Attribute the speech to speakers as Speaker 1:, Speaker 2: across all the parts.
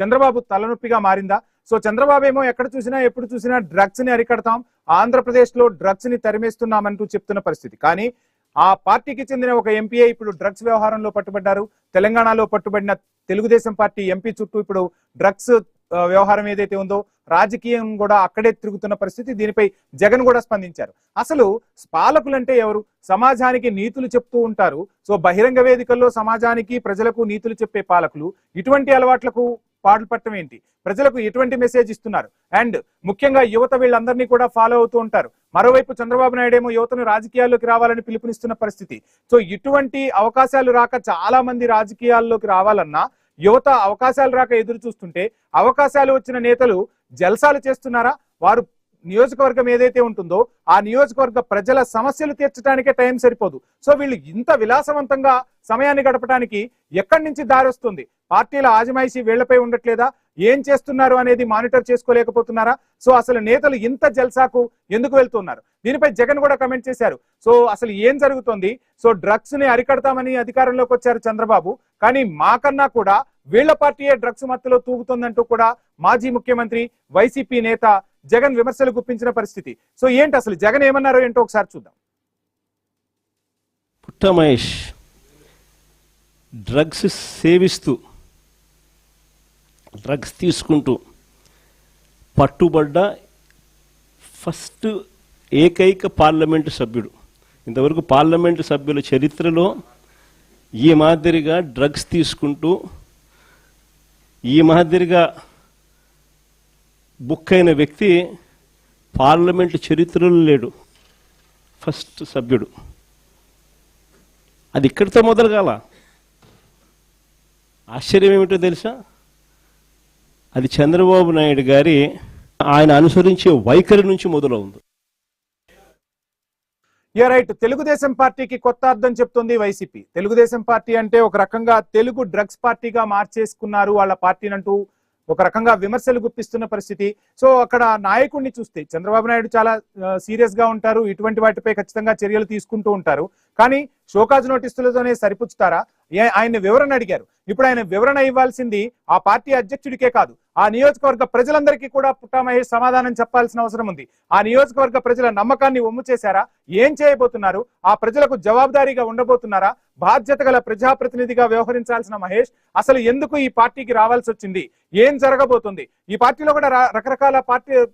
Speaker 1: చంద్రబాబు తలనొప్పిగా మారిందా? సో చంద్రబాబు ఏమో ఎక్కడ చూసినా ఎప్పుడు చూసినా డ్రగ్స్ ని అరికడతాం, ఆంధ్రప్రదేశ్ లో డ్రగ్స్ ని తరిమేస్తున్నామంటూ చెప్తున్న పరిస్థితి. కానీ ఆ పార్టీకి చెందిన ఒక ఎంపీఏ ఇప్పుడు డ్రగ్స్ వ్యవహారంలో పట్టుబడ్డారు. తెలంగాణలో పట్టుబడిన తెలుగుదేశం పార్టీ ఎంపీ చుట్టూ ఇప్పుడు డ్రగ్స్ వ్యవహారం ఏదైతే ఉందో రాజకీయం కూడా అక్కడే తిరుగుతున్న పరిస్థితి. దీనిపై జగన్ కూడా స్పందించారు. అసలు పాలకులంటే ఎవరు? సమాజానికి నీతులు చెప్తూ ఉంటారు. సో బహిరంగ వేదికల్లో సమాజానికి ప్రజలకు నీతులు చెప్పే పాలకులు ఇటువంటి అలవాట్లకు పాటుపడటం ఏంటి? ప్రజలకు ఎటువంటి మెసేజ్ ఇస్తున్నారు? అండ్ ముఖ్యంగా యువత వీళ్ళందరినీ కూడా ఫాలో అవుతూ ఉంటారు. మరోవైపు చంద్రబాబు నాయుడు ఏమో యువతను రాజకీయాల్లోకి రావాలని పిలుపునిస్తున్న పరిస్థితి. సో ఇటువంటి అవకాశాలు రాక చాలా మంది రాజకీయాల్లోకి రావాలన్నా యువత అవకాశాలు రాక ఎదురు చూస్తుంటే, అవకాశాలు వచ్చిన నేతలు జల్సాలు చేస్తున్నారా? వారు నియోజకవర్గం ఏదైతే ఉంటుందో ఆ నియోజకవర్గ ప్రజల సమస్యలు తీర్చడానికే టైం సరిపోదు. సో వీళ్ళు ఇంత విలాసవంతంగా సమయాన్ని గడపడానికి ఎక్కడి నుంచి దారి వస్తుంది? పార్టీల ఆజమాయిషీ వీళ్లపై ఉండట్లేదా? ఏం చేస్తున్నారు అనేది మానిటర్ చేసుకోలేకపోతున్నారా? సో అసలు నేతలు ఇంత జల్సాకు ఎందుకు వెళ్తున్నారు? దీనిపై జగన్ కూడా కమెంట్ చేశారు. సో అసలు ఏం జరుగుతుంది? సో డ్రగ్స్ ని అరికడతామని అధికారంలోకి వచ్చారు చంద్రబాబు, కానీ మాకన్నా కూడా వీళ్ల పార్టీయే డ్రగ్స్ మత్తులో తూగుతుందంటూ కూడా మాజీ ముఖ్యమంత్రి వైసీపీ నేత జగన్ విమర్శలు గుప్పించిన పరిస్థితి. సో ఏంటి అసలు జగన్ ఏమన్నారో ఏంటో ఒకసారి చూద్దాం.
Speaker 2: పుట్ట మహేష్ డ్రగ్స్ సేవిస్తూ, డ్రగ్స్ తీసుకుంటూ పట్టుబడ్డ ఫస్ట్ ఏకైక పార్లమెంటు సభ్యుడు. ఇంతవరకు పార్లమెంటు సభ్యుల చరిత్రలో ఈ మాదిరిగా డ్రగ్స్ తీసుకుంటూ ఈ మాదిరిగా బుక్ అయిన వ్యక్తి పార్లమెంటు చరిత్రలో లేడు. ఫస్ట్ సభ్యుడు. అది ఇక్కడితో మొదలు కాల. ఆశ్చర్యం ఏమిటో తెలుసా? అది చంద్రబాబు నాయుడు గారి ఆయన అనుసరించే వైఖరి నుంచి మొదలవుంది.
Speaker 1: రైట్. తెలుగుదేశం పార్టీకి కొత్త అర్థం చెప్తుంది వైసీపీ. తెలుగుదేశం పార్టీ అంటే ఒక రకంగా తెలుగు డ్రగ్స్ పార్టీగా మార్చేసుకున్నారు వాళ్ళ పార్టీనంటూ ఒక రకంగా విమర్శలు గుప్పిస్తున్న పరిస్థితి. సో అక్కడ నాయకుడిని చూస్తే చంద్రబాబు నాయుడు చాలా సీరియస్ గా ఉంటారు. ఇటువంటి వాటిపై ఖచ్చితంగా చర్యలు తీసుకుంటూ ఉంటారు. కానీ షోకాజ్ నోటీసులతోనే సరిపుచ్చుతారా? ఆయన వివరణ అడిగారు. ఇప్పుడు ఆయన వివరణ ఇవ్వాల్సింది ఆ పార్టీ అధ్యక్షుడికే కాదు, ఆ నియోజకవర్గ ప్రజలందరికీ కూడా పుట్టా మహేష్ సమాధానం చెప్పాల్సిన అవసరం ఉంది. ఆ నియోజకవర్గ ప్రజల నమ్మకాన్ని ఒమ్ము చేశారా? ఏం చేయబోతున్నారు? ఆ ప్రజలకు జవాబుదారీగా ఉండబోతున్నారా? బాధ్యత గల ప్రజాప్రతినిధిగా వ్యవహరించాల్సిన మహేష్ అసలు ఎందుకు ఈ పార్టీకి రావాల్సి వచ్చింది? ఏం జరగబోతుంది? ఈ పార్టీలో కూడా రకరకాల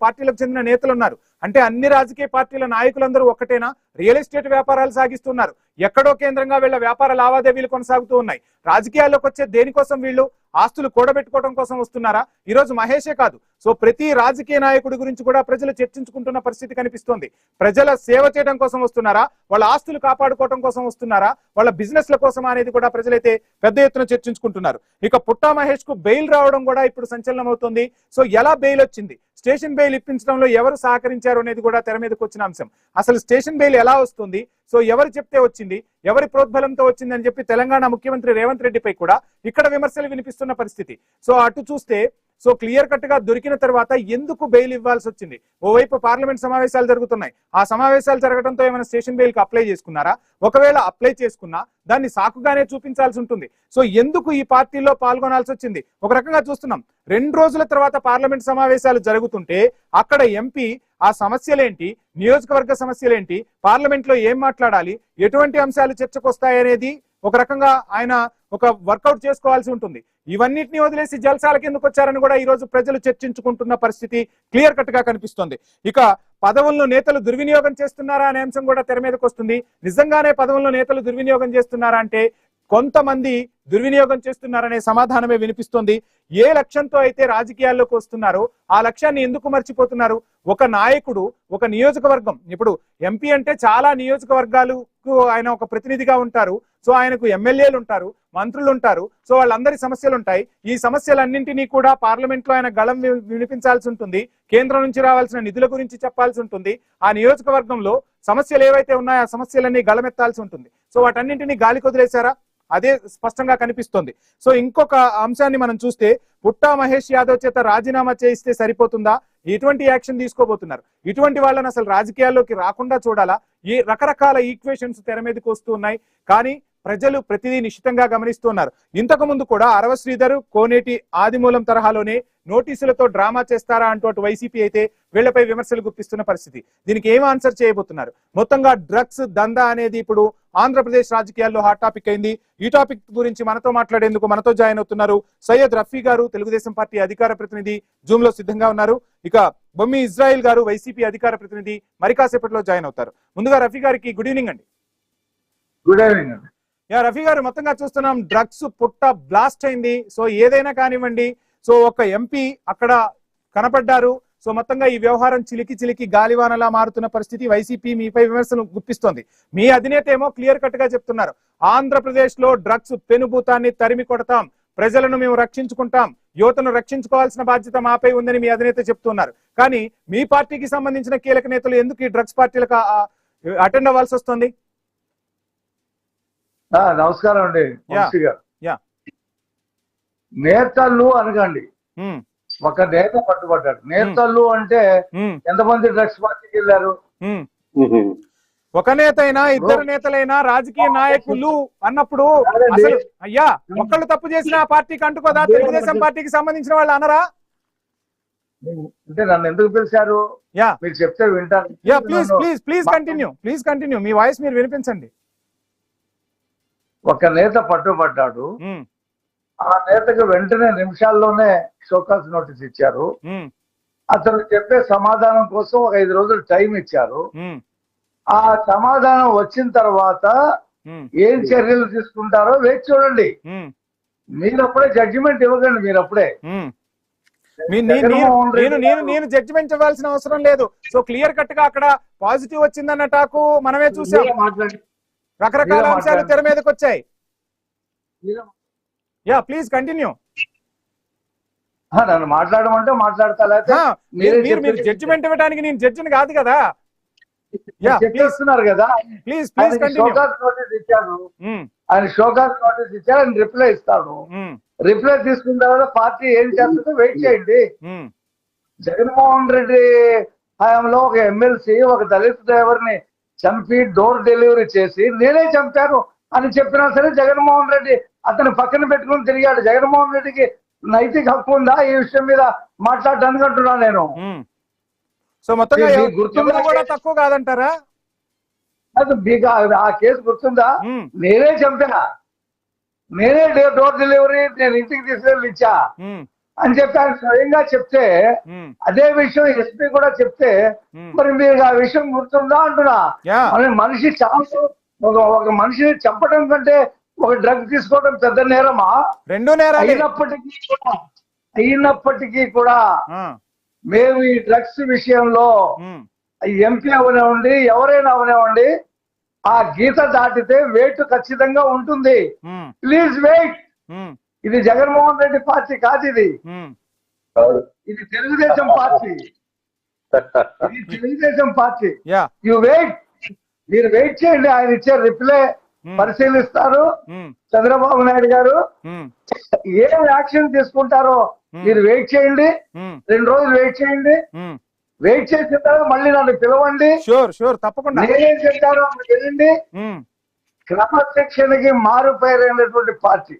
Speaker 1: పార్టీలకు చెందిన నేతలు ఉన్నారు. అంటే అన్ని రాజకీయ పార్టీల నాయకులందరూ ఒక్కటేనా? రియల్ ఎస్టేట్ వ్యాపారాలు సాగిస్తున్నారు. ఎక్కడో కేంద్రంగా వీళ్ళ వ్యాపార లావాదేవీలు కొనసాగుతూ ఉన్నాయి. రాజకీయాల్లోకి వచ్చే దేనికోసం? వీళ్ళు ఆస్తులు కూడబెట్టుకోవడం కోసం వస్తున్నారా? ఈరోజు మహేషే కాదు, సో ప్రతి రాజకీయ నాయకుడి గురించి కూడా ప్రజలు చర్చించుకుంటున్న పరిస్థితి కనిపిస్తోంది. ప్రజల సేవ చేయడం కోసం వస్తున్నారా? వాళ్ళ ఆస్తులు కాపాడుకోవడం కోసం వస్తున్నారా? వాళ్ళ బిజినెస్ల కోసం అనేది కూడా ప్రజలైతే పెద్ద ఎత్తున చర్చించుకుంటున్నారు. ఇక పుట్టా మహేష్ కు బెయిల్ రావడం కూడా ఇప్పుడు సంచలనం అవుతుంది. సో ఎలా బెయిల్ వచ్చింది? స్టేషన్ బెయిల్ ఇప్పించడంలో ఎవరు సహకరించారు అనేది కూడా తెర మీదకి వచ్చిన అంశం. అసలు స్టేషన్ బెయిల్ ఎలా వస్తుంది? సో ఎవరు చెప్తే వచ్చింది? ఎవరి ప్రోద్బలంతో వచ్చింది అని చెప్పి తెలంగాణ ముఖ్యమంత్రి రేవంత్ రెడ్డిపై కూడా ఇక్కడ విమర్శలు వినిపిస్తున్న పరిస్థితి. సో అటు చూస్తే సో క్లియర్ కట్ గా దొరికిన తర్వాత ఎందుకు బెయిల్ ఇవ్వాల్సి వచ్చింది? ఓవైపు పార్లమెంట్ సమావేశాలు జరుగుతున్నాయి. ఆ సమావేశాలు జరగడంతో ఏమైనా స్టేషన్ బెయిల్ కి అప్లై చేసుకున్నారా? ఒకవేళ అప్లై చేసుకున్నా దాన్ని సాకుగానే చూపించాల్సి ఉంటుంది. సో ఎందుకు ఈ పార్టీలో పాల్గొనాల్సి వచ్చింది? ఒక రకంగా చూస్తున్నాం, 2 రోజుల తర్వాత పార్లమెంట్ సమావేశాలు జరుగుతుంటే అక్కడ ఎంపీ ఆ సమస్యలేంటి, నియోజకవర్గ సమస్యలేంటి, పార్లమెంట్ లో ఏం మాట్లాడాలి, ఎటువంటి అంశాలు చర్చకు వస్తాయనేది ఒక రకంగా ఆయన ఒక వర్కౌట్ చేసుకోవాల్సి ఉంటుంది. ఇవన్నిటిని వదిలేసి జల్సాలకు ఎందుకు వచ్చారని కూడా ఈ రోజు ప్రజలు చర్చించుకుంటున్న పరిస్థితి క్లియర్ కట్ గా కనిపిస్తోంది. ఇక పదవులను నేతలు దుర్వినియోగం చేస్తున్నారా అనే అంశం కూడా తెర మీదకి వస్తుంది. నిజంగానే పదవులను నేతలు దుర్వినియోగం చేస్తున్నారా అంటే కొంతమంది దుర్వినియోగం చేస్తున్నారనే సమాధానమే వినిపిస్తోంది. ఏ లక్ష్యంతో అయితే రాజకీయాల్లోకి వస్తున్నారో ఆ లక్ష్యాన్ని ఎందుకు మర్చిపోతున్నారు? ఒక నాయకుడు ఒక నియోజకవర్గం, ఇప్పుడు ఎంపీ అంటే చాలా నియోజకవర్గాలకు ఆయన ఒక ప్రతినిధిగా ఉంటారు. సో ఆయనకు ఎమ్మెల్యేలు ఉంటారు, మంత్రులు ఉంటారు. సో వాళ్ళందరి సమస్యలు ఉంటాయి. ఈ సమస్యలన్నింటినీ కూడా పార్లమెంట్ లో ఆయన గళం వినిపించాల్సి ఉంటుంది. కేంద్రం నుంచి రావాల్సిన నిధుల గురించి చెప్పాల్సి ఉంటుంది. ఆ నియోజకవర్గంలో సమస్యలు ఏవైతే ఉన్నాయో ఆ సమస్యలన్నీ గళమెత్తాల్సి ఉంటుంది. సో వాటన్నింటినీ గాలికి వదిలేశారా? అదే స్పష్టంగా కనిపిస్తోంది. సో ఇంకొక అంశాన్ని మనం చూస్తే పుట్టా మహేష్ యాదవ్ చేత రాజీనామా చేయిస్తే సరిపోతుందా? ఎటువంటి యాక్షన్ తీసుకోబోతున్నారు? ఇటువంటి వాళ్ళని అసలు రాజకీయాల్లోకి రాకుండా చూడాలా? ఈ రకరకాల ఈక్వేషన్స్ తెర మీదకి వస్తూ ఉన్నాయి. కానీ ప్రజలు ప్రతిదీ నిశ్చితంగా గమనిస్తున్నారు. ఇంతకు ముందు కూడా అరవ శ్రీధర్, కోనేటి ఆదిమూలం తరహాలోనే నోటీసులతో డ్రామా చేస్తారా అంటూ అటు వైసీపీ అయితే వీళ్లపై విమర్శలు గుప్పిస్తున్న పరిస్థితి. దీనికి ఏం ఆన్సర్ చేయబోతున్నారు? మొత్తంగా డ్రగ్స్ దందా అనేది ఇప్పుడు ఆంధ్రప్రదేశ్ రాజకీయాల్లో హాట్ టాపిక్ అయింది. ఈ టాపిక్ గురించి మనతో మాట్లాడేందుకు మనతో జాయిన్ అవుతున్నారు సయ్యద్ రఫీ గారు, తెలుగుదేశం పార్టీ అధికార ప్రతినిధి, జూమ్ లో సిద్ధంగా ఉన్నారు. ఇక బొమ్మి ఇజ్రాయిల్ గారు, వైసీపీ అధికార ప్రతినిధి, మరి కాసేపట్లో జాయిన్ అవుతారు. ముందుగా రఫీ గారికి గుడ్ ఈవినింగ్ అండి.
Speaker 3: గుడ్ ఈవినింగ్ అండి.
Speaker 1: రఫీ గారు, మొత్తంగా చూస్తున్నాం డ్రగ్స్ పుట్ట బ్లాస్ట్ అయింది. సో ఏదైనా కానివ్వండి, సో ఒక ఎంపీ అక్కడ కనపడ్డారు. సో మొత్తంగా ఈ వ్యవహారం చిలికి గాలివానలా మారుతున్న పరిస్థితి. వైసీపీ మీపై విమర్శలు గుప్పిస్తోంది. మీ అధినేత ఏమో క్లియర్ కట్ గా చెప్తున్నారు, ఆంధ్రప్రదేశ్ లో డ్రగ్స్ పెనుభూతాన్ని తరిమి కొడతాం, ప్రజలను మేము రక్షించుకుంటాం, యువతను రక్షించుకోవాల్సిన బాధ్యత మాపై ఉందని మీ అధినేత చెప్తున్నారు. కానీ మీ పార్టీకి సంబంధించిన కీలక నేతలు ఎందుకు ఈ డ్రగ్స్ పార్టీలకు అటెండ్ అవ్వాల్సి వస్తుంది?
Speaker 3: నమస్కారం అండి వంశీ గారు. నేతలు అనగండి, ఒక నేత పట్టుబడ్డాడు. నేతలు అంటే ఎంతమంది డ్రగ్స్ పార్టీకి వెళ్ళారు?
Speaker 1: ఒక నేత అయినా, ఇద్దరు నేతలైనా, రాజకీయ నాయకులు అన్నప్పుడు అసలు అయ్యా ఒక్కళ్ళు తప్పు చేసిన ఆ పార్టీకి అంటుకోదా? తెలుగుదేశం పార్టీకి సంబంధించిన వాళ్ళు అనరా?
Speaker 3: అంటే నన్ను ఎందుకు పిలిచారు? మీరు చెప్తే వింటాను.
Speaker 1: Please continue. మీ వాయిస్ మీరు వినిపించండి.
Speaker 3: ఒక నేత పట్టుబడ్డాడు. ఆ నేతకు వెంటనే నిమిషాల్లోనే షోకాస్ నోటీస్ ఇచ్చారు. అతను చెప్పే సమాధానం కోసం ఒక 5 రోజులు టైం ఇచ్చారు. ఆ సమాధానం వచ్చిన తర్వాత ఏం చర్యలు తీసుకుంటారో వేచి చూడండి. మీరప్పుడే జడ్జిమెంట్ ఇవ్వకండి. మీరప్పుడే
Speaker 1: నేను జడ్జిమెంట్ ఇవ్వాల్సిన అవసరం లేదు. సో క్లియర్ కట్ గా అక్కడ పాజిటివ్ వచ్చిందన్న టాకు మనమే చూసాం. రకరకాల అంశాలు తెర మీదకి వచ్చాయి. Please continue.
Speaker 3: నన్ను మాట్లాడమంటే మాట్లాడతా.
Speaker 1: మీరు జడ్జిమెంట్ ఇవ్వడానికి నేను జడ్జిని కాదు కదా.
Speaker 3: చెప్పేస్తున్నారు కదా.
Speaker 1: ప్లీజ్
Speaker 3: షోకాస్ నోటీస్ ఇచ్చారు. ఆయన షోకాస్ నోటీస్ ఇచ్చారు. ఆయన రిప్లై ఇస్తాడు. రిప్లై తీసుకున్న తర్వాత పార్టీ ఏం చేస్తుందో వెయిట్ చేయండి. జగన్మోహన్ రెడ్డి హయాంలో ఒక ఎమ్మెల్సీ ఒక దళిత డ్రైవర్ ని చంపి డోర్ డెలివరీ చేసి నేనే చంపాను అని చెప్పినా సరే జగన్మోహన్ రెడ్డి అతను పక్కన పెట్టుకుని తిరిగాడు. జగన్మోహన్ రెడ్డికి నైతిక హక్కు ఉందా ఈ విషయం మీద మాట్లాడడానికి అంటున్నా నేను.
Speaker 1: సో మొత్తంగా గుర్తుందా కూడా తక్కువ కాదంటారా?
Speaker 3: ఆ కేసు గుర్తుందా? నేనే చంపినా, నేనే డోర్ డెలివరీ నేను ఇంటికి తీసుకెళ్ళి ఇచ్చా అని చెప్పి ఆయన స్వయంగా చెప్తే, అదే విషయం ఎస్పీ కూడా చెప్తే మరి మీరు ఆ విషయం గుర్తుందా అంటున్నా. మనిషి ఒక మనిషిని చంపడం కంటే ఒక డ్రగ్ తీసుకోవడం పెద్ద నేరమా?
Speaker 1: 2 నేరాలు.
Speaker 3: అయినప్పటికీ కూడా మేము ఈ డ్రగ్స్ విషయంలో ఎంపీ అవనివ్వండి, ఎవరైనా అవనివ్వండి, ఆ గీత దాటితే వేటు ఖచ్చితంగా ఉంటుంది. Please wait. ఇది జగన్మోహన్ రెడ్డి పార్టీ కాదు, ఇది Telugu Desam party. Telugu Desam party. You wait. మీరు వెయిట్ చేయండి. ఆయన ఇచ్చే రిప్లై పరిశీలిస్తారు. చంద్రబాబు నాయుడు గారు ఏం యాక్షన్ తీసుకుంటారో మీరు వెయిట్ చేయండి. 2 రోజులు వెయిట్ చేయండి. వెయిట్ చేసిన తర్వాత మళ్ళీ నన్ను పిలవండి.
Speaker 1: షూర్ తప్పకుండా.
Speaker 3: నేనేం చెప్తారో వెళ్ళండి. క్రమశిక్షణకి మారుపేరైనటువంటి పార్టీ.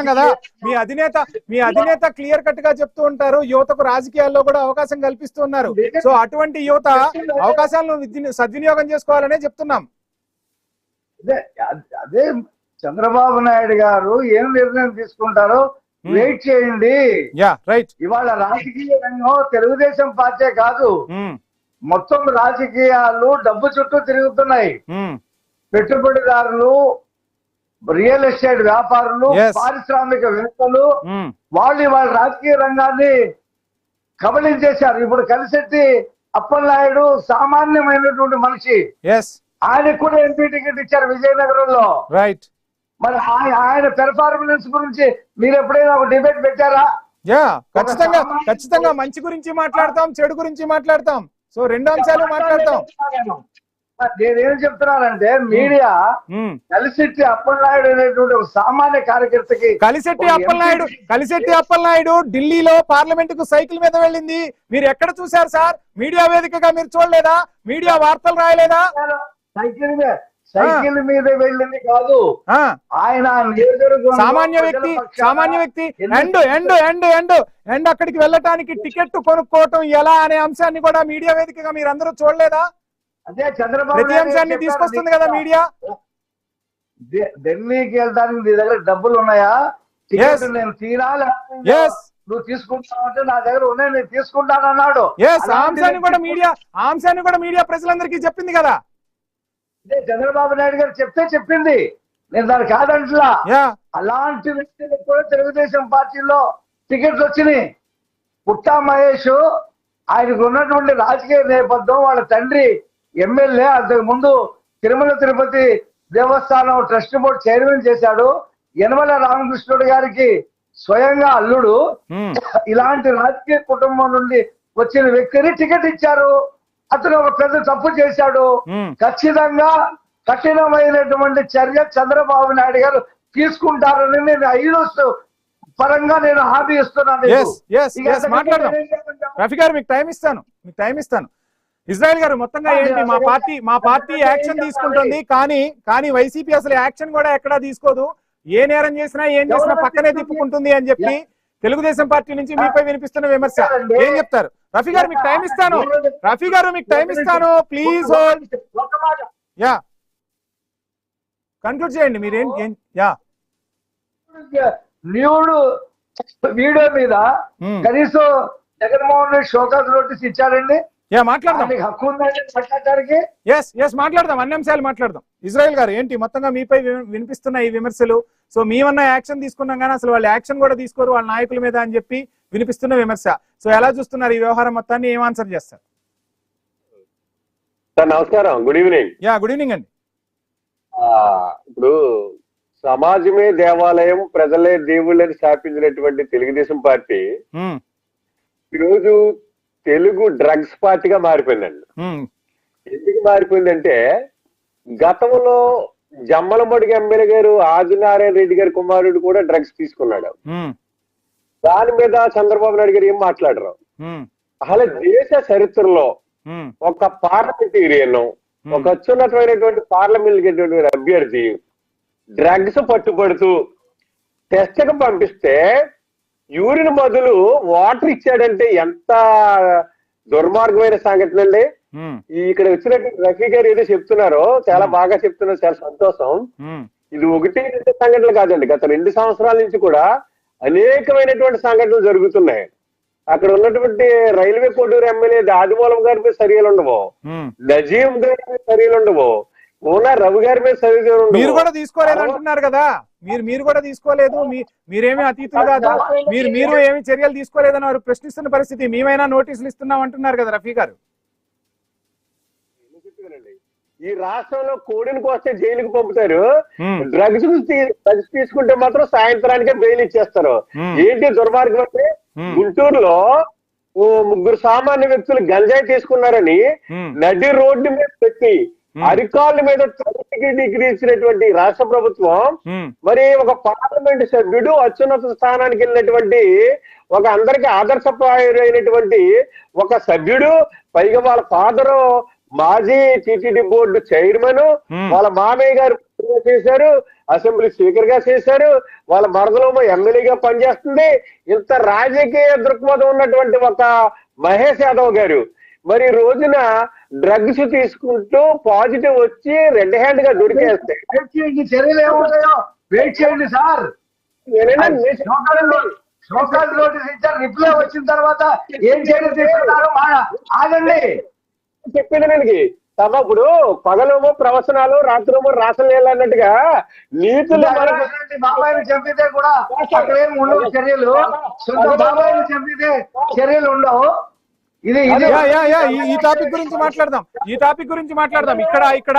Speaker 1: కదా మీ అధినేత క్లియర్ కట్ గా చెప్తూ ఉంటారు, యువతకు రాజకీయాల్లో కూడా అవకాశం కల్పిస్తూ ఉన్నారు. సో అటువంటి యువత అవకాశాలను సద్వినియోగం చేసుకోవాలనే చెప్తున్నాం.
Speaker 3: అదే చంద్రబాబు నాయుడు గారు ఏం నిర్ణయం తీసుకుంటారో వెయిట్ చేయండి.
Speaker 1: రైట్.
Speaker 3: ఇవాళ రాజకీయ రంగం తెలుగుదేశం పార్టీ కాదు, మొత్తం రాజకీయాలు డబ్బు చుట్టూ తిరుగుతున్నాయి. పెట్టుబడిదారులు, రియల్ ఎస్టేట్ వ్యాపారులు, పారిశ్రామికవేత్తలు వాళ్ళు ఇవాళ రాజకీయ రంగాన్ని కబళించేశారు. ఇప్పుడు కలిసెట్టి అప్పలనాయుడు సామాన్యమైనటువంటి మనిషి, ఆయనకు కూడా ఎంపీ టికెట్ ఇచ్చారు విజయనగరంలో.
Speaker 1: రైట్.
Speaker 3: మరి ఆయన పెర్ఫార్మెన్స్ గురించి మీరు ఎప్పుడైనా ఒక డిబేట్ పెట్టారా?
Speaker 1: ఖచ్చితంగా మంచి గురించి మాట్లాడతాం, చెడు గురించి మాట్లాడతాం. సో 2 అంశాలు మాట్లాడతాం.
Speaker 3: నేనేం చెప్తున్నానంటే మీడియా కలిసెట్టి అప్పలనాయుడు అనేటువంటి ఒక సామాన్య కార్యకర్తకి
Speaker 1: కలిసెట్టి అప్పలనాయుడు ఢిల్లీలో పార్లమెంట్ కు సైకిల్ మీద వెళ్ళింది మీరు ఎక్కడ చూశారు సార్? మీడియా వేదికగా మీరు చూడలేదా? మీడియా వార్తలు రాయలేదా?
Speaker 3: సైకిల్ మీద వెళ్ళింది కాదు,
Speaker 1: ఆ,
Speaker 3: ఆయన నియోజకవర్గంలో
Speaker 1: సామాన్య
Speaker 3: ప్రజల
Speaker 1: వ్యక్తి
Speaker 3: పక్షాన
Speaker 1: ఎండ్ అక్కడికి వెళ్ళటానికి టికెట్ కొనుక్కోవటం ఎలా అనే అంశాన్ని కూడా మీడియా వేదికగా మీరు అందరూ చూడలేదా?
Speaker 3: అదే చంద్రబాబు
Speaker 1: ప్రతి
Speaker 3: నాయుడు
Speaker 1: అంశాన్ని
Speaker 3: చెప్పారు,
Speaker 1: తీసుకొస్తుంది కదా మీడియా.
Speaker 3: ఢిల్లీకి వెళ్ళడానికి నీ దగ్గర డబ్బులు ఉన్నాయా? టికెట్ నేను తీరాలి,
Speaker 1: Yes.
Speaker 3: నువ్వు తీసుకుంటావంటే నా దగ్గర ఉన్నాయి, నేను తీసుకుంటానన్నాడు.
Speaker 1: ఆ అంశాన్ని కూడా మీడియా ప్రజలందరికీ చెప్పింది కదా.
Speaker 3: ఇదే చంద్రబాబు నాయుడు గారు చెప్పింది, నేను దాన్ని కాదంటలా.
Speaker 1: యా,
Speaker 3: అలాంటి వ్యక్తులకు కూడా తెలుగుదేశం పార్టీలో టికెట్లు వచ్చినాయి. పుట్టా మహేష్ ఆయనకు ఉన్నటువంటి రాజకీయ నేపథ్యం, వాళ్ళ తండ్రి ఎమ్మెల్యే, అంతకు ముందు తిరుమల తిరుపతి దేవస్థానం ట్రస్ట్ బోర్డు చైర్మన్ చేశాడు. యనమల రామకృష్ణుడు గారికి స్వయంగా అల్లుడు. ఇలాంటి రాజకీయ కుటుంబం నుండి వచ్చిన వ్యక్తిని టికెట్ ఇచ్చారు. అతను ఒక పెద్ద తప్పు చేశాడు. ఖచ్చితంగా కఠినమైనటువంటి చర్య చంద్రబాబు నాయుడు గారు తీసుకుంటారని నేను 5 పరంగా నేను హామీ ఇస్తున్నాను.
Speaker 1: మాట్లాడదాం. రఫీ గారు మీకు టైం ఇస్తాను. ఇజ్రాయెల్ గారు మొత్తంగా ఏంటి, మా పార్టీ యాక్షన్ తీసుకుంటుంది, కానీ వైసీపీ అసలు యాక్షన్ కూడా ఎక్కడా తీసుకోదు. ఏ నేరం చేసినా ఏం చేసినా పక్కనే తిప్పుకుంటుంది అని చెప్పి తెలుగుదేశం పార్టీ నుంచి మీపై వినిపిస్తున్న విమర్శ ఏం చెప్తారు? రఫీ గారు మీకు టైం ఇస్తాను. Please hold. యా, కన్క్లూడ్ చేయండి మీరేం. యా,
Speaker 3: న్యూడు వీడియో మీద కనీసం జగన్మోహన్ రెడ్డి షోకాజ్ నోటీస్ ఇచ్చారండి.
Speaker 1: యా, మాట్లాడదాం.
Speaker 3: హక్కు ఉందండి మాట్లాడటానికి.
Speaker 1: మాట్లాడదాం, అన్ని అంశాలు మాట్లాడదాం. ఇజ్రాయెల్ గారు ఏంటి మొత్తంగా మీపై వినిపిస్తున్న ఈ విమర్శలు, సో మేమన్నా యాక్షన్ తీసుకున్నాం కానీ అసలు వాళ్ళు యాక్షన్ కూడా తీసుకోరు వాళ్ళ నాయకుల మీద అని చెప్పి వినిపిస్తున్న విమర్శ. సో ఎలా చూస్తున్నారు ఈ వ్యవహారం మొత్తాన్ని, ఏం ఆన్సర్ చేస్తారు?
Speaker 4: సార్ నమస్కారం, good evening.
Speaker 1: Yeah, good evening అండి.
Speaker 4: ఇప్పుడు సమాజమే దేవాలయం, ప్రజలే దేవుళ్ళని స్థాపించినటువంటి తెలుగుదేశం పార్టీ ఈరోజు తెలుగు డ్రగ్స్ పార్టీగా మారిపోయిందండి. ఎందుకు మారిపోయిందంటే, గతంలో జమ్మలమడుగు ఎమ్మెల్యే గారు ఆదినారాయణ రెడ్డి గారి కుమారుడు కూడా డ్రగ్స్ తీసుకున్నాడు. దాని మీద చంద్రబాబు నాయుడు గారు ఏం మాట్లాడరు. అసలు దేశ చరిత్రలో ఒక పార్లమెంటేరియన్, ఒక అత్యున్నతమైనటువంటి పార్లమెంట్ అభ్యర్థి డ్రగ్స్ పట్టుబడుతూ టెస్ట్ కు పంపిస్తే యూరిన్ బదులు వాటర్ ఇచ్చాడంటే ఎంత దుర్మార్గమైన సంఘటన అండి. ఇక్కడ వచ్చినటువంటి రఫీ గారు ఏదో చెప్తున్నారో చాలా బాగా చెప్తున్నారు, చాలా సంతోషం. ఇది 1-2 సంఘటనలు కాదండి, గత 2 సంవత్సరాల నుంచి కూడా అనేకమైనటువంటి సంఘటనలు జరుగుతున్నాయి. అక్కడ ఉన్నటువంటి రైల్వే కోడూరు ఎమ్మెల్యే ఆదిమూలం గారి మీద చర్యలు ఉండవు, నజీం గారి మీద చర్యలు ఉండవు, రవి గారి మీద చర్యలు ఉండవు.
Speaker 1: మీరు కూడా తీసుకోలేదు అంటున్నారు కదా, మీరు కూడా తీసుకోలేదు, మీరేమీ అతీతులు కాదు, మీరు ఏమి చర్యలు తీసుకోలేదని వారు ప్రశ్నిస్తున్న పరిస్థితి. మేమైనా నోటీసులు ఇస్తున్నాం అంటున్నారు కదా రఫీ గారు.
Speaker 4: ఈ రాష్ట్రంలో కోడిని కోస్తే జైలుకి పంపుతారు, డ్రగ్స్ తీసుకుంటే మాత్రం సాయంత్రానికే బెయిల్ ఇచ్చేస్తారు. ఏంటి దుర్మార్గం అంటే, గుంటూరులో 3 సామాన్య వ్యక్తులు గంజాయి తీసుకున్నారని నడి రోడ్డు మీద పెట్టి అరికాళ్ళ మీద 30 డిగ్రీ ఇచ్చినటువంటి రాష్ట్ర ప్రభుత్వం, మరి ఒక పార్లమెంట్ సభ్యుడు అత్యున్నత స్థానానికి వెళ్ళినటువంటి ఒక అందరికి ఆదర్శప్రాయుడైనటువంటి ఒక సభ్యుడు, పైగా వాళ్ళ ఫాదరు మాజీ టీటీడీ బోర్డు చైర్మన్, వాళ్ళ మామయ్య గారు చేశారు, అసెంబ్లీ స్పీకర్ గా చేశారు, వాళ్ళ మరదలో ఎమ్మెల్యేగా పనిచేస్తుంది. ఇంత రాజకీయ దృక్పథం ఉన్నటువంటి ఒక మహేష్ యాదవ్ గారు మరి రోజున డ్రగ్స్ తీసుకుంటూ పాజిటివ్ వచ్చి రెడ్ హ్యాండ్ గా దొరికేస్తే
Speaker 3: చర్యలు ఏముంటాయో వెయిట్ చేయండి సార్. నోటీస్ ఇచ్చారు, రిప్లై వచ్చిన తర్వాత ఏం చర్యలు తీసుకున్నారో ఆగండి.
Speaker 4: చెప్పింది దానికి ఇప్పుడు పగలేమో ప్రవచనాలు, రాత్రేమో రాసలేలు అన్నట్టుగా నీతులు.
Speaker 3: బాబాయిని చంపితే కూడా అక్కడేం ఉండవు చర్యలు, సొంత బాబాయిని చంపితే చర్యలు ఉండవు.
Speaker 1: ఈ టాపిక్ గురించి మాట్లాడదాం. ఇక్కడ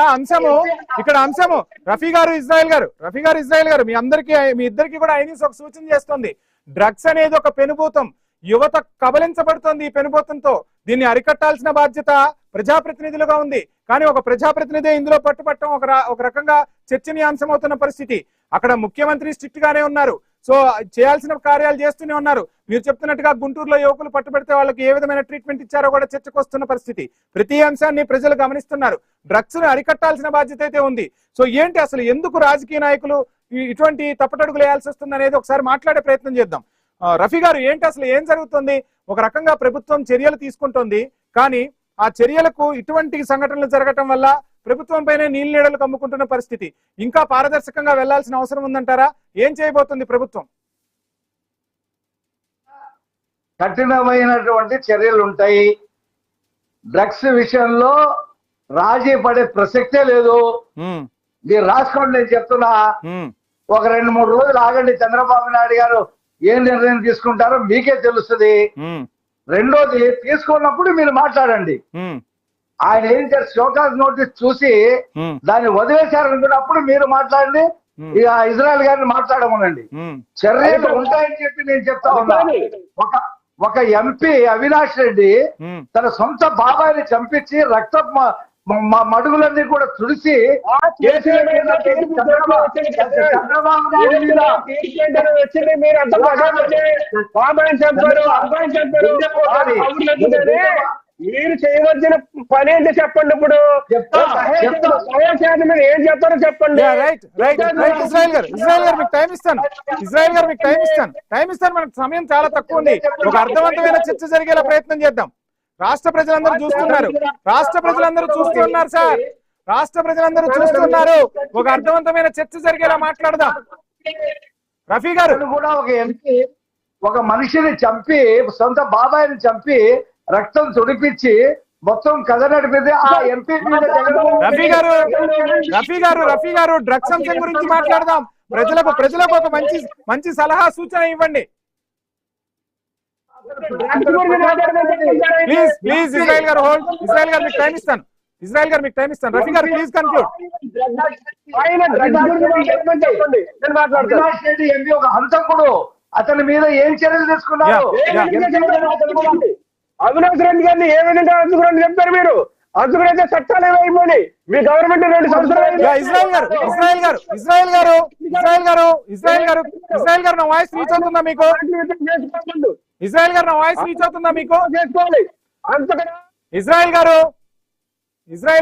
Speaker 1: అంశము రఫీ గారు ఇజ్రాయెల్ గారు మీ ఇద్దరికి కూడా ఐనిస్ ఒక సూచన చేస్తుంది. డ్రగ్స్ అనేది ఒక పెనుభూతం, యువత కబలించబడుతోంది ఈ పెనుభూతంతో. దీన్ని అరికట్టాల్సిన బాధ్యత ప్రజాప్రతినిధులుగా ఉంది. కానీ ఒక ప్రజాప్రతినిధి ఇందులో పట్టుపట్టడం ఒక రకంగా చర్చనీయాంశం అవుతున్న పరిస్థితి. అక్కడ ముఖ్యమంత్రి స్ట్రిక్ట్ గానే ఉన్నారు, సో చేయాల్సిన కార్యాలు చేస్తూనే ఉన్నారు. మీరు చెప్తున్నట్టుగా గుంటూరులో యువకులు పట్టుబడితే వాళ్ళకి ఏ విధమైన ట్రీట్మెంట్ ఇచ్చారో కూడా చర్చకు వస్తున్న పరిస్థితి. ప్రతి అంశాన్ని ప్రజలు గమనిస్తున్నారు. డ్రగ్స్ ను అరికట్టాల్సిన బాధ్యత అయితే ఉంది. సో ఏంటి అసలు ఎందుకు రాజకీయ నాయకులు ఇటువంటి తప్పటడుగులు వేయాల్సి వస్తుంది అనేది ఒకసారి మాట్లాడే ప్రయత్నం చేద్దాం. రఫీ గారు, ఏంటి అసలు ఏం జరుగుతుంది? ఒక రకంగా ప్రభుత్వం చర్యలు తీసుకుంటుంది, కానీ ఆ చర్యలకు ఇటువంటి సంఘటనలు జరగటం వల్ల ప్రభుత్వం పైనే నీళ్ళు నీడలు కమ్ముకుంటున్న పరిస్థితి. ఇంకా పారదర్శకంగా వెళ్లాల్సిన అవసరం ఉందంటారా? ఏం చేయబోతుంది ప్రభుత్వం?
Speaker 3: కఠినమైనటువంటి చర్యలు ఉంటాయి. డ్రగ్స్ విషయంలో రాజీ పడే ప్రసక్తే లేదు. మీరు రాసుకోండి, నేను చెప్తున్నా. ఒక 2-3 రోజులు ఆగండి. చంద్రబాబు నాయుడు గారు ఏం నిర్ణయం తీసుకుంటారో మీకే తెలుస్తుంది. రెండోది, తీసుకున్నప్పుడు మీరు మాట్లాడండి. ఆయన ఏం చేస్తారు, షోకాజ్ నోటీస్ చూసి దాన్ని వదిలేశారనుకున్నప్పుడు మీరు మాట్లాడండి. ఇక ఇజ్రాయెల్ గారిని మాట్లాడమనండి. చర్యలు ఉంటాయని చెప్పి నేను చెప్తా ఉన్నా. ఒక ఎంపీ అవినాష్ రెడ్డి తన సొంత బాబాయిని చంపించి రక్త మడుగులన్నీ కూడా తుడిసి
Speaker 4: మీరు చేయవలసిన పని ఏంటి చెప్పండి. ఇప్పుడు ఏం చెప్తారో చెప్పండి.
Speaker 1: ఇజ్రాయెల్ గారు మీకు టైం ఇస్తాను. మనకు సమయం చాలా తక్కువ ఉంది. ఒక అర్థవంతమైన చర్చ జరిగేలా ప్రయత్నం చేద్దాం. రాష్ట్ర ప్రజలందరూ చూస్తున్నారు సార్. రాష్ట్ర ప్రజలందరూ చూస్తున్నారు. ఒక అర్థవంతమైన చర్చ జరిగేలా మాట్లాడదాం. రఫీ గారు
Speaker 3: కూడా ఒక ఎంపీ ఒక మనిషిని చంపి, సొంత బాబాయిని చంపి రక్తం తుడిపించి మొత్తం కథ నడిపింది ఆ ఎంపీ.
Speaker 1: రఫీ గారు డ్రగ్స్ అంశం గురించి మాట్లాడదాం. ప్రజలకు ఒక మంచి సలహా సూచన ఇవ్వండి ప్లీజ్. ఇజ్రాయెల్ గారు మీకు టైం ఇస్తాను. రఫీ గారు ప్లీజ్ కన్క్లూడ్.
Speaker 3: ఎంపీ ఒక హంతకుడు, అతని మీద ఏం చర్యలు తీసుకున్నారు?
Speaker 4: అవినాష్ రెడ్డి గారిని ఏ విధంగా అంచుకుని చెప్తారు మీరు? అంచుకునైతే చట్టాలు ఏమైపోయి మీ గవర్నమెంట్ 2 సంవత్సరాలు.
Speaker 1: ఇజ్రాయెల్ గారు నా వాయిస్ రీచ్ అవుతుందా మీకు?
Speaker 4: చేసుకోవాలి.
Speaker 1: ఇజ్రాయెల్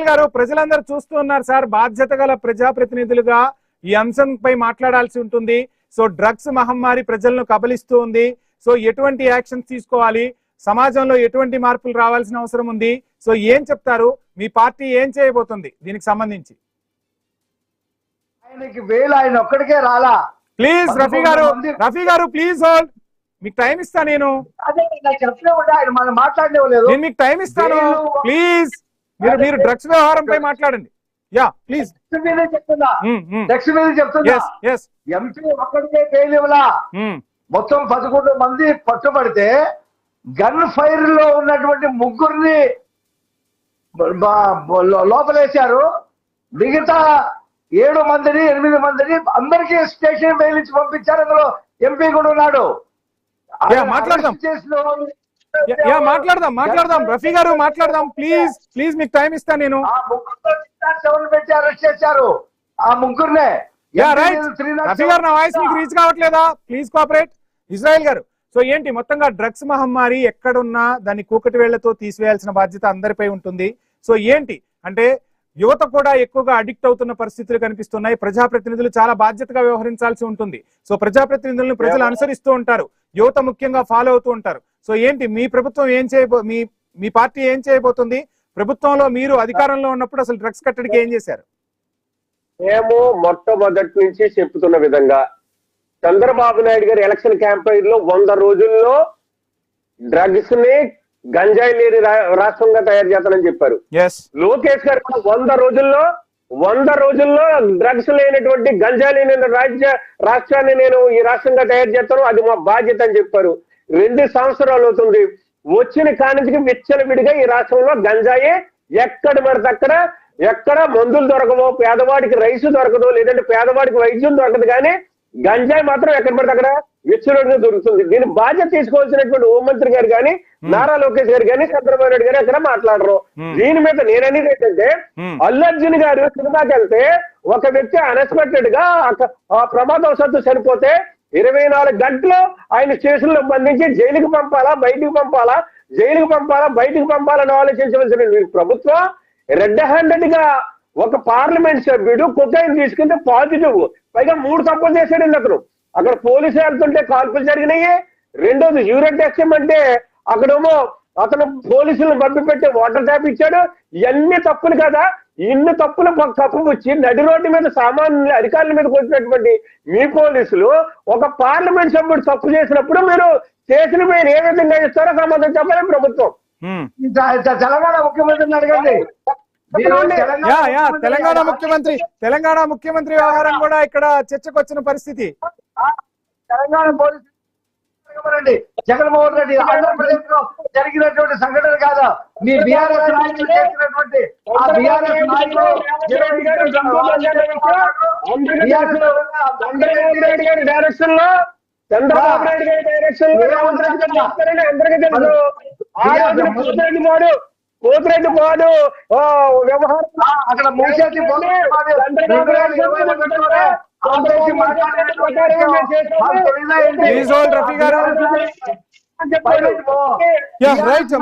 Speaker 1: గారు ప్రజలందరూ చూస్తూ ఉన్నారు సార్. బాధ్యత గల ప్రజాప్రతినిధులుగా ఈ అంశంపై మాట్లాడాల్సి ఉంటుంది. సో డ్రగ్స్ మహమ్మారి ప్రజలను కబలిస్తూ ఉంది. సో ఎటువంటి యాక్షన్స్ తీసుకోవాలి, సమాజంలో ఎటువంటి మార్పులు రావాల్సిన అవసరం ఉంది? సో ఏం చెప్తారు? మీ పార్టీ ఏం చేయబోతుంది దీనికి సంబంధించి?
Speaker 3: ఆయనకి ఆయన ఒక్కడికే రాలా.
Speaker 1: ప్లీజ్ రఫీ గారు ప్లీజ్ హోల్డ్. మీకు టైం ఇస్తాను. నేను మీకు టైం ఇస్తాను. ప్లీజ్ మీరు డ్రగ్స్ వ్యవహారంపై మాట్లాడండి. Yeah please.
Speaker 3: ఎంపీ ఒక్కడికే బెయిల్ మొత్తం 11 మంది పట్టుబడితే గన్ ఫైర్ లో ఉన్నటువంటి 3 లోపలేశారు. మిగతా 7 మందిని 8 మందిని అందరికీ స్టేషన్ బెయిల్ ఇచ్చి పంపించారు. అందులో ఎంపీ కూడా ఉన్నాడు.
Speaker 1: మాట్లాడదాం రఫీ గారు మాట్లాడదాం. ప్లీజ్ మీకు టైం ఇస్తాను నేను.
Speaker 3: పెట్టి అరెస్ట్ చేశారు ఆ 3
Speaker 1: రఫీ గారు నా వాయిస్ మీకు రీచ్ కావట్లేదా? Please cooperate. ఇజ్రాయెల్ గారు, సో ఏంటి మొత్తంగా డ్రగ్స్ మహమ్మారి ఎక్కడున్నా దాన్ని కూకటి వేళ్లతో తీసివేయాల్సిన బాధ్యత అందరిపై ఉంటుంది. సో ఏంటి అంటే యువత కూడా ఎక్కువగా అడిక్ట్ అవుతున్న పరిస్థితులు కనిపిస్తున్నాయి. ప్రజాప్రతినిధులు చాలా బాధ్యతగా వ్యవహరించాల్సి ఉంటుంది. సో ప్రజాప్రతినిధులను ప్రజలు అనుసరిస్తూ ఉంటారు, యువత ముఖ్యంగా ఫాలో అవుతూ ఉంటారు. సో ఏంటి మీ ప్రభుత్వం మీ పార్టీ ఏం చేయబోతుంది? ప్రభుత్వంలో మీరు అధికారంలో ఉన్నప్పుడు అసలు డ్రగ్స్ కట్టడికి ఏం చేశారు?
Speaker 4: మేము మొట్టమొదటి నుంచి చెప్తున్న విధంగా చంద్రబాబు నాయుడు గారి ఎలక్షన్ క్యాంపెయిన్ లో 100 రోజుల్లో డ్రగ్స్ ని గంజాయి లేని రాష్ట్రంగా తయారు చేస్తానని చెప్పారు. లోకేష్ గారు 100 రోజుల్లో డ్రగ్స్ లేనటువంటి గంజాయి లేని రాష్ట్రాన్ని నేను ఈ రాష్ట్రంగా తయారు చేస్తాను, అది మా బాధ్యత అని చెప్పారు. 2 సంవత్సరాలు అవుతుంది. వచ్చిన కానించి విచ్చలవిడిగా ఈ రాష్ట్రంలో గంజాయి ఎక్కడ పడితే అక్కడ, ఎక్కడ మందులు దొరకవో, పేదవాడికి రైసు దొరకదు, లేదంటే పేదవాడికి వైద్యం దొరకదు, కానీ గంజాయి మాత్రం ఎక్కడ పడితే అక్కడ విచ్చలవిడిగా దొరుకుతుంది. దీని బాధ్యత తీసుకోవాల్సినటువంటి హోంమంత్రి గారు కానీ, నారా లోకేష్ గారు కానీ, చంద్రబాబు నాయుడు గారు అక్కడ మాట్లాడరు. దీని మీద నేననేది ఏంటంటే, అల్లు అర్జున్ గారు సినిమాకి వెళ్తే ఒక వ్యక్తి అన్ఎక్స్పెక్టెడ్ గా ఆ ప్రమాదవశాత్తు చనిపోతే 24 గంటలు ఆయన స్టేషన్లో బంధించి జైలుకి పంపాలా బయటికి పంపాలా, జైలుకి పంపాలా బయటికి పంపాలని ఆలోచించవలసిన ప్రభుత్వం రెడ్ హ్యాండెడ్ గా ఒక పార్లమెంట్ సభ్యుడు కొకైన్ తీసుకుంటే పాజిటివ్, పైగా 3 తప్పులు చేశాడండి అతను. అక్కడ పోలీసులు వెళ్తుంటే కాల్పులు జరిగినాయి. రెండోది యూరిన్ టెస్ట్ అంటే అక్కడేమో అతను పోలీసులను పంపిపెట్టి వాటర్ ట్యాప్ ఇచ్చాడు. ఇవన్నీ తప్పులు కదా. ఇన్ని తప్పులు కప్పు వచ్చి నడి రోడ్డు మీద సామాన్య అధికారుల మీద వచ్చినటువంటి మీ పోలీసులు ఒక పార్లమెంట్ సభ్యుడు తప్పు చేసినప్పుడు మీరు చేసిన మీరు ఏ విధంగా ఇస్తారో సమాధానం చెప్పాలి ప్రభుత్వం.
Speaker 3: తెలంగాణ ముఖ్యమంత్రిని అడగండి.
Speaker 1: తెలంగాణ ముఖ్యమంత్రి వ్యవహారం కూడా ఇక్కడ చర్చకు వచ్చిన పరిస్థితి.
Speaker 3: తెలంగాణ పోలీసు జగన్మోహన్ రెడ్డి ఆంధ్రప్రదేశ్ లో జరిగినటువంటి సంఘటన కాదా, మీ బీఆర్ఎస్ నాయకులు చేసినటువంటి ఆ బీఆర్ఎస్ నాయకులు
Speaker 4: డైరెక్షన్ లో చంద్రబాబు నాయుడు గారి డైరెక్షన్ లో కోతిరెడ్డి మాడు వ్యవహారం
Speaker 3: అక్కడ మూసేసి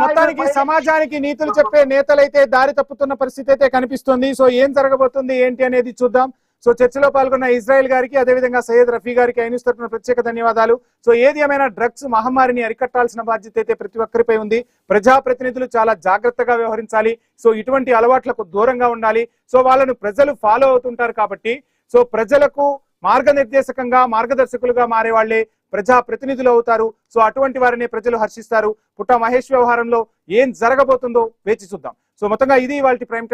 Speaker 1: మొత్తానికి సమాజానికి నీతులు చెప్పే నేతలైతే దారి తప్పుతున్న పరిస్థితి అయితే కనిపిస్తుంది. సో ఏం జరగబోతుంది ఏంటి అనేది చూద్దాం. సో చర్చలో పాల్గొన్న ఇజ్రాయెల్ గారికి, అదేవిధంగా సయ్యద్ రఫీ గారికి ఐన్యూస్ తరపున ప్రత్యేక ధన్యవాదాలు. సో ఏది ఏమైనా డ్రగ్స్ మహమ్మారిని అరికట్టాల్సిన బాధ్యత అయితే ప్రతి ఒక్కరిపై ఉంది. ప్రజాప్రతినిధులు చాలా జాగ్రత్తగా వ్యవహరించాలి. సో ఇటువంటి అలవాట్లకు దూరంగా ఉండాలి. సో వాళ్ళను ప్రజలు ఫాలో అవుతుంటారు కాబట్టి సో ప్రజలకు మార్గనిర్దేశకంగా మార్గదర్శకులుగా మారే వాళ్లే ప్రజా ప్రతినిధులు అవుతారు. సో అటువంటి వారిని ప్రజలు హర్షిస్తారు. పుట్ట మహేష్ వ్యవహారంలో ఏం జరగబోతుందో వేచి చూద్దాం. సో మొత్తంగా ఇది ఇవాల్టి ప్రైమ్